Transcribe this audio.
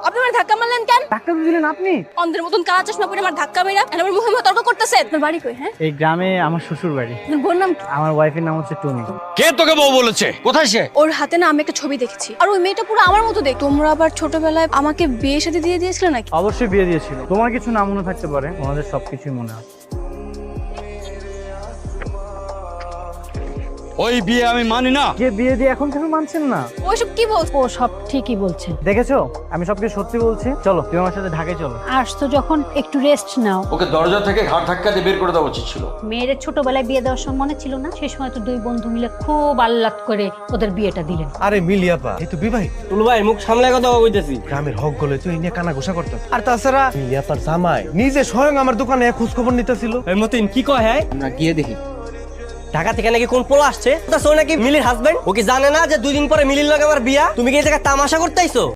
আপনি আমার ধাক্কা মারলেন কেন? ধাক্কা দিলেন আপনি? অন্ধের মতন কালা চশমা পরে আমার ধাক্কা মেরা আর আমার মুখে মুখে তর্ক করতেছে। আপনার বাড়ি কই? হ্যাঁ, এই গ্রামে আমার শ্বশুর বাড়ি। আপনার বোন নাম কি? আমার ওয়াইফের নাম হচ্ছে টুনি। কে তোকে বউ বলেছে? কোথায় সে? ওর হাতে না আমি একটা ছবি দেখেছি, আর ওই মেয়েটা পুরো আমার মতো দেখ। তোমরা আবার ছোটবেলায় আমাকে বিয়ে শাদী দিয়ে দিয়েছিলে নাকি? অবশ্যই বিয়ে দিয়েছিল। তোমার কিছু না মনে থাকতে পারে, ওনাদের সবকিছুই মনে আছে। ওই বিয়ে আমি মানি না। কে বিয়ে দিয়ে এখন কেন মানছেন না? ওইসব কি বলছো? ও সব ঠিকই বলছে। দেখেছো আমি সবকিছু সত্যি বলছি। চলো তুমি আমার সাথে ঢাকায় চলো। আসতো যখন একটু রেস্ট নাও। ওকে দরজা থেকে ঘাট ধাক্কা দিয়ে বের করে দেওয়া উচিত ছিল। মেয়ের ছোটবেলায় বিয়ে দেওয়ার সময় মনে ছিল না? সেই সময় তো দুই বন্ধু মিলে খুব আহ্লাদ করে ওদের বিয়েটা দিলেন। আরে মিলিয়াপা এই তো বিবাহিত। টুলু ভাই মুখ সামলায় কথা কইতেছি। গ্রামের হক গলে তো এই নিয়ে কানা ঘোষা করতে। আর তাছাড়া মিলিয়াপার জামাই নিজে স্বয়ং আমার দোকানে খোঁজ খবর নিতেছিল। এই মতিন কি কয়? হ্যাঁ আমরা গিয়ে দেখি। ঢাকা থেকে নাকি কোন পোলা আসছে? তা সো নাকি মিলির হাজবেন্ড। ও কি জানে না যে 2 দিন পরে মিলির লগে আমার বিয়া? তুমি কি এই জায়গায় তামাশা করতেইছো?